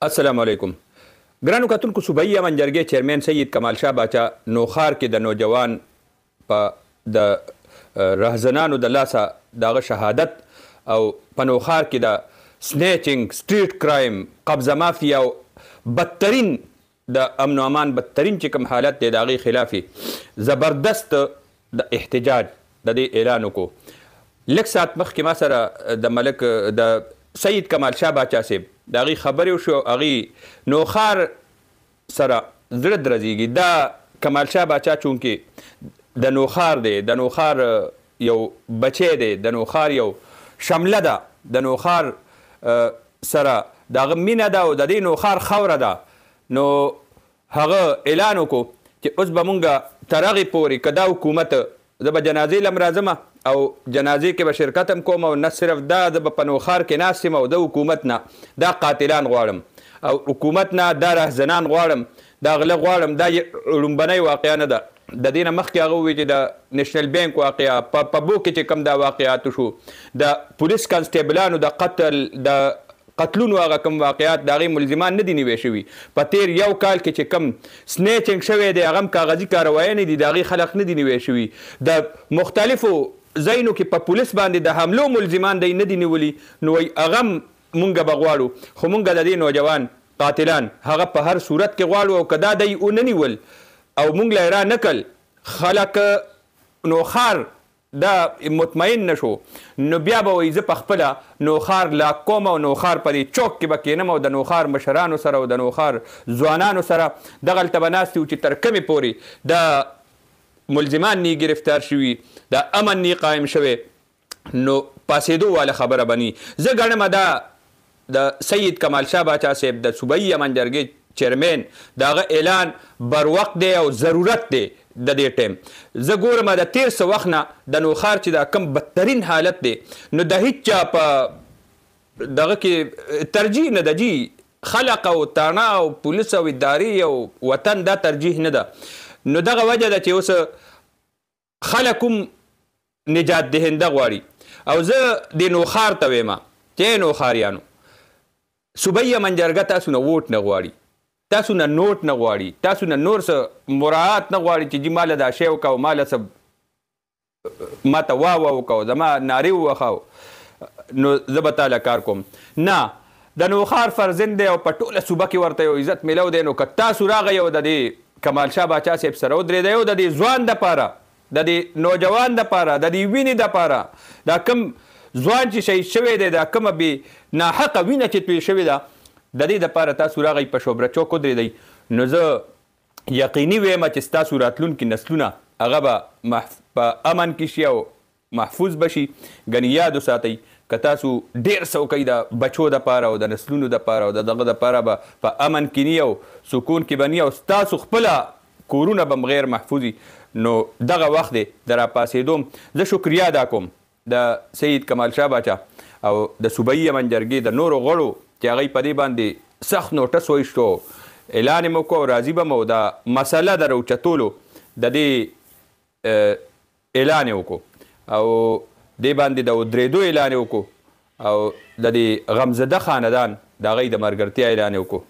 السلام علیکم ګرانو کتونکو صوبایي امن جرګې چیرمن سید کمال شاه باچا نوخار کې د نوجوان په د رهزنانو د لاسه دغه شهادت او په نوخار کې د سنیچنګ سټریټ کرایم قبضه مافیا او بدترین د امن و امان بدترین چې کوم حالت دی د هغې خلاف زبردست د احتجاج د دې اعلان وکړو لږ ساعت مخکې ما سره د ملک د سید کمال شاه باچا صاحب د هغې خبرې وشو هغې نوخار سره زړه درزیږي دا کمال شاه باچا چونکې د نوخار دی د نوخار یو بچی دی د نوخار یو شمله ده د نوخار سره د هغه مینه ده او د دې نوخار خاوره ده نو هغه اعلان وکړو چې اوس به مونږ تر هغې پورې که دا حکومت زه به جنازې لم راځم او جنازې کې به شرکت هم کوم او نه صرف دا زه به په نوخار کې ناست یم او د حکومت نه دا قاتلان غواړم او حکومت نه دا رهزنان غواړم دا غله غواړم دا لومبنۍ واقعه نه ده د دې نه مخکې هغه ووایي چې د نیشنل بینک واقعه په بو کې چې کوم دا واقعات شو د پولیس کانسټیبلانو د قتلونو هغه کوم واقعات د هغې ملزمان نه دي نیوی شوي په تیر یو کال کې چې کوم سنیچنګ شوی دی هغه هم کاغذي کاروایانې دي د هغې خلک نه دي نیوی شوي د مختلفو ځایونو کې په پولیس باندې د حملو ملزمان دی نه دي نیولي نو هغه هم مونږ به غواړو خو مونږ د دې نوجوان قاتلان هغه په هر صورت کې غواړو او که دا دی ونه نیول او مونږ له را نکل خلک نوخار دا مطمئن نشو نو بیا به وایي زه پخپله نوخار لاک کوم او نوخار په دې چوک کې به کینم او د نوخار مشرانو سره او د نوخار ځوانانو سره دغلته به ناست یو چې تر کومې پورې د ملزمان نی گرفتار شوي د امن نی قایم شوی نو پاسېدو والا خبره بني زه ګڼم دا د سید کمال شاه باچا صاحب د صوبایي امن جرګې چیرمن د هغه اعلان بر وخت دی او ضرورت دی د دې ټیم زه ګورم د تیر څه وخت نه د نوخار چې دا کم بدترین حالت دی نو د هیچ چا په دغه کې ترجیح نه ده جي خلق او تاڼه او پولیس او ادارې او وطن دا ترجیح نه ده نو دغه وجه ده چې اوس خلک هم نجات دهنده غواړي او زه د نوخار ته ویمه چې نوخاریانو صوبایي امن جرګه تاسو نه ووټ نه غواړي تاسو نه نوټ نه غواړي تاسو نه نور څه مراعات نه غواړي چې جي ماله دا شی وکړه او ماله څه ماته واه وکړه زما نارې ووښه نو زه به تاله کار کوم نه د نوخار فرزند دی او په ټوله صوبه کې ورته یو عزت میلو دی نو که تاسو راغئ او د دې کمال شاه باچا صاحب سره ودرېدئ او د دې ځوان دپاره د دې نوجوان دپاره د دې وینې دپاره دا کم ځوان چې شهید شوی دی دا کومه بې ناحقه وینه چې توی شوې ده د دې دپاره تاسو راغئ په شوبره چوک ودرېدئ نو زه یقیني ویم چې ستاسو راتلونکي نسلونه هغه به په امن کې شي او محفوظ به شي ګنې یاد وساتئ که تاسو ډېر څه وکئ د بچو دپاره او د نسلونو دپاره او د دغه دپاره به په امن کې ني او سکون کې به ني او ستاسو خپله کورونه به غیر محفوظ نو دغه وخت دی د راپاسېدو زه شکریه ادا کوم د سید کمال شاه باچا او د صوبایي امن جرګې د نورو غړو چې هغوی په دې باندې سخت نوټس وایستو اعلان یې مو وکړو او راضي به مو دا مسله د راوچتولو د دې اعلان یې وکړو او دې باندې د ودرېدو اعلان یې وکړو او د دې غمزده خاندان د هغوی د مرګرتیا اعلان یې وکړو